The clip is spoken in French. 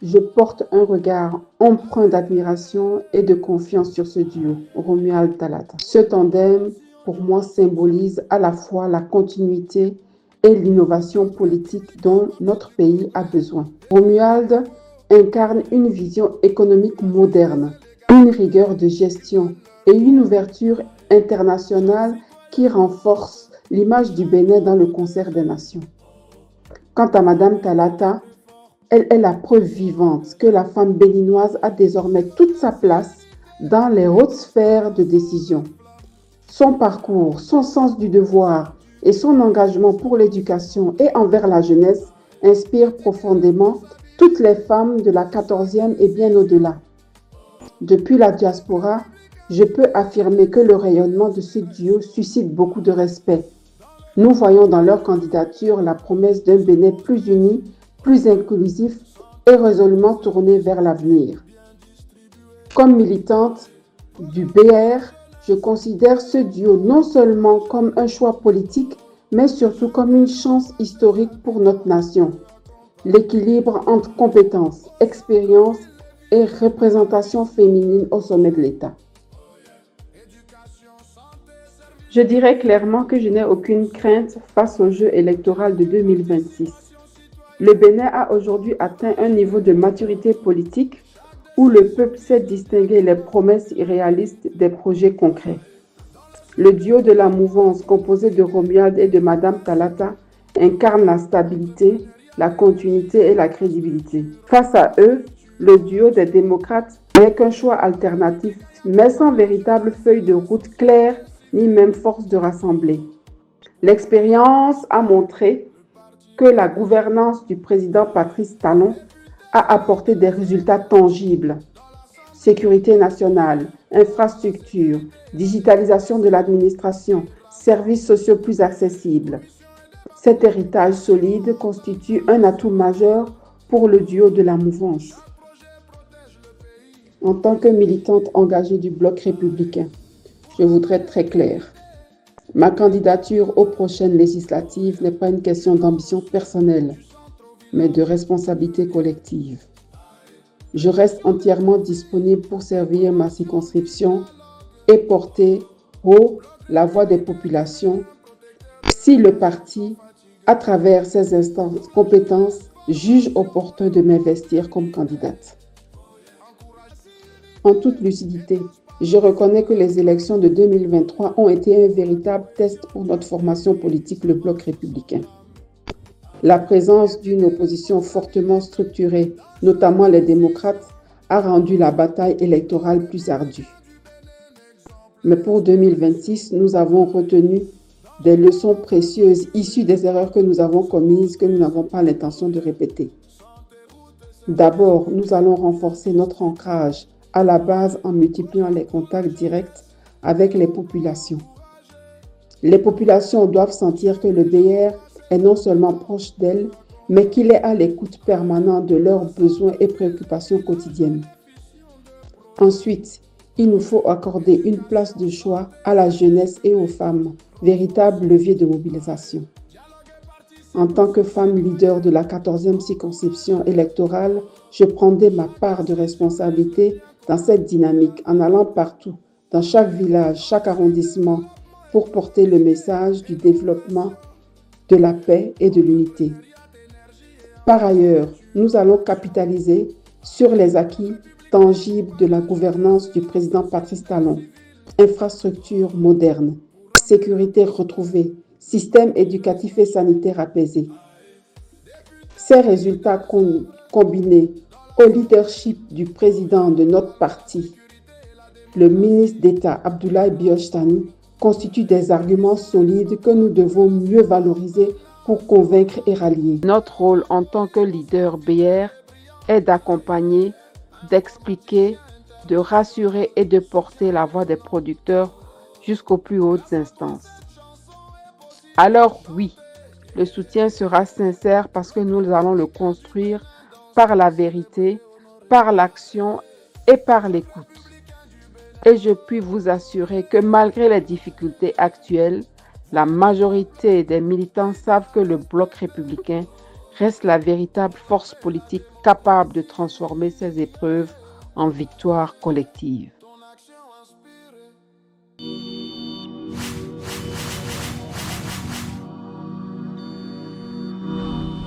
Je porte un regard empreint d'admiration et de confiance sur ce duo, Romuald Talata. Ce tandem, pour moi, symbolise à la fois la continuité et l'innovation politique dont notre pays a besoin. Romuald incarne une vision économique moderne, une rigueur de gestion et une ouverture internationale qui renforce l'image du Bénin dans le concert des nations. Quant à Madame Talata, elle est la preuve vivante que la femme béninoise a désormais toute sa place dans les hautes sphères de décision. Son parcours, son sens du devoir et son engagement pour l'éducation et envers la jeunesse inspirent profondément toutes les femmes de la 14e et bien au-delà. Depuis la diaspora, je peux affirmer que le rayonnement de ce duo suscite beaucoup de respect. Nous voyons dans leur candidature la promesse d'un Bénin plus uni, plus inclusif et résolument tourné vers l'avenir. Comme militante du BR, je considère ce duo non seulement comme un choix politique, mais surtout comme une chance historique pour notre nation. L'équilibre entre compétences, expérience et représentation féminine au sommet de l'État. Je dirais clairement que je n'ai aucune crainte face au jeu électoral de 2026. Le Bénin a aujourd'hui atteint un niveau de maturité politique où le peuple sait distinguer les promesses irréalistes des projets concrets. Le duo de la mouvance composé de Romuald et de Madame Talata incarne la stabilité, la continuité et la crédibilité. Face à eux, le duo des démocrates n'est qu'un choix alternatif, mais sans véritable feuille de route claire ni même force de rassembler. L'expérience a montré que la gouvernance du président Patrice Talon a apporté des résultats tangibles. Sécurité nationale, infrastructures, digitalisation de l'administration, services sociaux plus accessibles. Cet héritage solide constitue un atout majeur pour le duo de la mouvance. En tant que militante engagée du Bloc républicain, je voudrais être très claire. Ma candidature aux prochaines législatives n'est pas une question d'ambition personnelle, mais de responsabilité collective. Je reste entièrement disponible pour servir ma circonscription et porter haut la voix des populations si le parti, à travers ses instances compétences, juge opportun de m'investir comme candidate. En toute lucidité, je reconnais que les élections de 2023 ont été un véritable test pour notre formation politique, le Bloc républicain. La présence d'une opposition fortement structurée, notamment les démocrates, a rendu la bataille électorale plus ardue. Mais pour 2026, nous avons retenu des leçons précieuses issues des erreurs que nous avons commises, que nous n'avons pas l'intention de répéter. D'abord, nous allons renforcer notre ancrage à la base en multipliant les contacts directs avec les populations. Les populations doivent sentir que le BR est non seulement proche d'elles, mais qu'il est à l'écoute permanente de leurs besoins et préoccupations quotidiennes. Ensuite, il nous faut accorder une place de choix à la jeunesse et aux femmes, véritable levier de mobilisation. En tant que femme leader de la 14e circonscription électorale, je prendrai ma part de responsabilité dans cette dynamique en allant partout, dans chaque village, chaque arrondissement, pour porter le message du développement, de la paix et de l'unité. Par ailleurs, nous allons capitaliser sur les acquis tangibles de la gouvernance du président Patrice Talon. Infrastructures modernes, sécurité retrouvée, système éducatif et sanitaire apaisé. Ces résultats combinés au leadership du président de notre parti, le ministre d'État Abdoulaye Bioche Tani, constituent des arguments solides que nous devons mieux valoriser pour convaincre et rallier. Notre rôle en tant que leader BR est d'accompagner, d'expliquer, de rassurer et de porter la voix des producteurs jusqu'aux plus hautes instances. Alors oui, le soutien sera sincère parce que nous allons le construire par la vérité, par l'action et par l'écoute. Et je puis vous assurer que malgré les difficultés actuelles, la majorité des militants savent que le Bloc républicain reste la véritable force politique capable de transformer ces épreuves en victoires collectives.